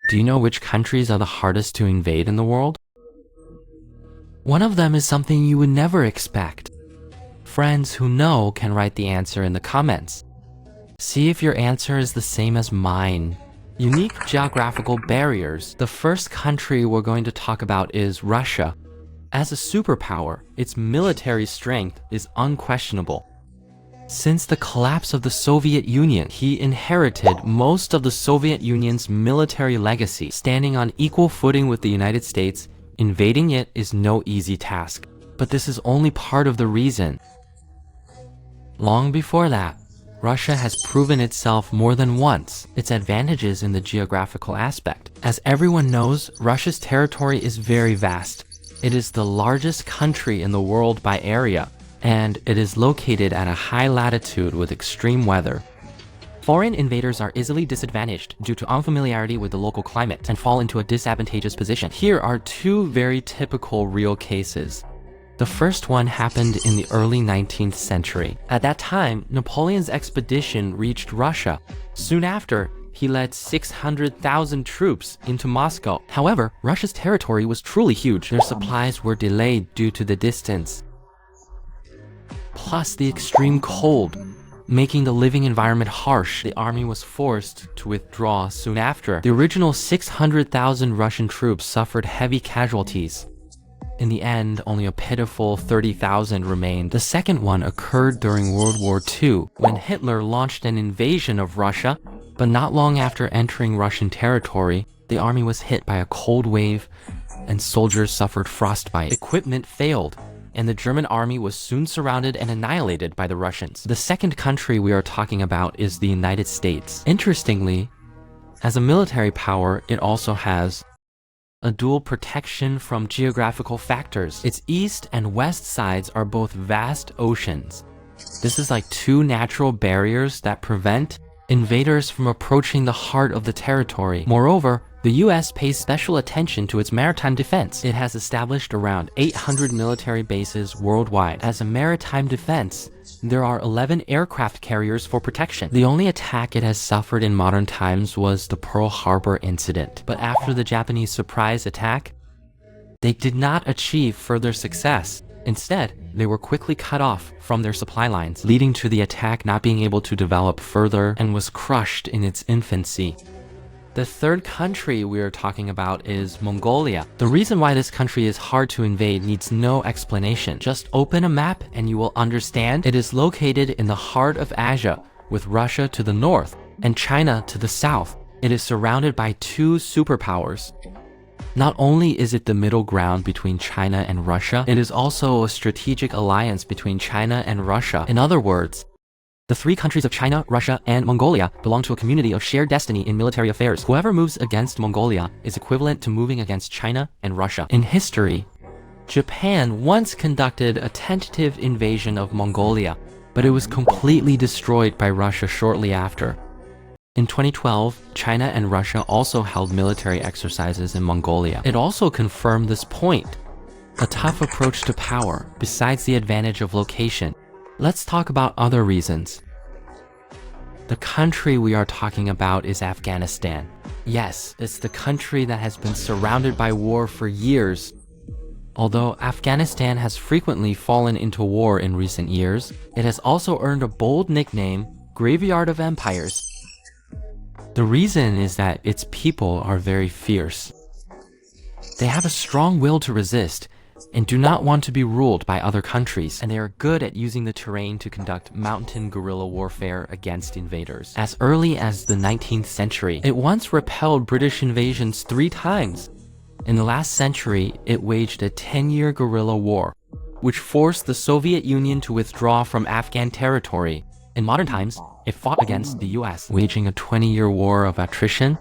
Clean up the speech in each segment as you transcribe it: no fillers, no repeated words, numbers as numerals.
Do you know which countries are the hardest to invade in the world? One of them is something you would never expect. Friends who know can write the answer in the comments. See if your answer is the same as mine. Unique geographical barriers. The first country we're going to talk about is Russia. As a superpower, its military strength is unquestionable. Since the collapse of the Soviet Union, he inherited most of the Soviet Union's military legacy. Standing on equal footing with the United States, invading it is no easy task. But this is only part of the reason. Long before that, Russia has proven itself more than once, its advantages in the geographical aspect. As everyone knows, Russia's territory is very vast. It is the largest country in the world by area, and it is located at a high latitude with extreme weather. Foreign invaders are easily disadvantaged due to unfamiliarity with the local climate and fall into a disadvantageous position. Here are two very typical real cases. The first one happened in the early 19th century. At that time, Napoleon's expedition reached Russia. Soon after, he led 600,000 troops into Moscow. However, Russia's territory was truly huge. Their supplies were delayed due to the distance, plus the extreme cold, making the living environment harsh. The army was forced to withdraw soon after. The original 600,000 Russian troops suffered heavy casualties. In the end, only a pitiful 30,000 remained. The second one occurred during World War II, when Hitler launched an invasion of Russia, but not long after entering Russian territory, the army was hit by a cold wave and soldiers suffered frostbite. Equipment failed, and the German army was soon surrounded and annihilated by the Russians. The second country we are talking about is the United States. Interestingly, as a military power, it also has a dual protection from geographical factors. Its east and west sides are both vast oceans. This is like two natural barriers that prevent invaders from approaching the heart of the territory. Moreover, the US pays special attention to its maritime defense. It has established around 800 military bases worldwide. As a maritime defense, there are 11 aircraft carriers for protection. The only attack it has suffered in modern times was the Pearl Harbor incident. But after the Japanese surprise attack, they did not achieve further success. Instead, they were quickly cut off from their supply lines, leading to the attack not being able to develop further and was crushed in its infancy. The third country we are talking about is Mongolia. The reason why this country is hard to invade needs no explanation. Just open a map and you will understand. It is located in the heart of Asia, with Russia to the north and China to the south. It is surrounded by two superpowers. Not only is it the middle ground between China and Russia, it is also a strategic alliance between China and Russia. In other words, the three countries of China, Russia, and Mongolia belong to a community of shared destiny in military affairs. Whoever moves against Mongolia is equivalent to moving against China and Russia. In history, Japan once conducted a tentative invasion of Mongolia, but it was completely destroyed by Russia shortly after. In 2012, China and Russia also held military exercises in Mongolia. It also confirmed this point: a tough approach to power, besides the advantage of location. Let's talk about other reasons. The country we are talking about is Afghanistan. Yes, it's the country that has been surrounded by war for years. Although Afghanistan has frequently fallen into war in recent years, it has also earned a bold nickname, Graveyard of Empires. The reason is that its people are very fierce. They have a strong will to resist and do not want to be ruled by other countries, and they are good at using the terrain to conduct mountain guerrilla warfare against invaders. As early as the 19th century, it once repelled British invasions 3 times. In the last century, it waged a 10-year guerrilla war, which forced the Soviet Union to withdraw from Afghan territory. In modern times, it fought against the US, waging a 20-year war of attrition,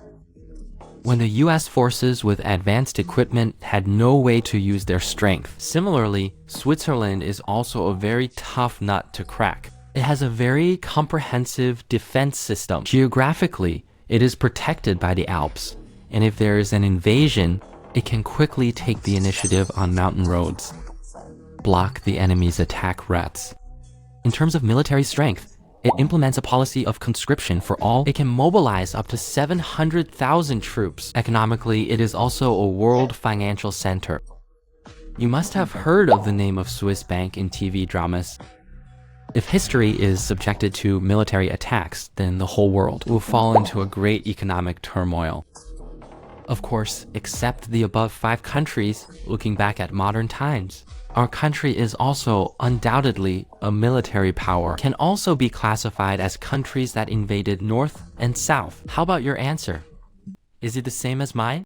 when the US forces with advanced equipment had no way to use their strength. Similarly, Switzerland is also a very tough nut to crack. It has a very comprehensive defense system. Geographically, it is protected by the Alps, and if there is an invasion, it can quickly take the initiative on mountain roads, block the enemy's attack routes. In terms of military strength, It implements a policy of conscription for all. It can mobilize up to 700,000 troops. Economically, it is also a world financial center. You must have heard of the name of Swiss Bank in TV dramas. If history is subjected to military attacks, then the whole world will fall into a great economic turmoil. Of course, except the above 5 countries, looking back at modern times, our country is also undoubtedly a military power, can also be classified as countries that invaded North and South. How about your answer? Is it the same as mine?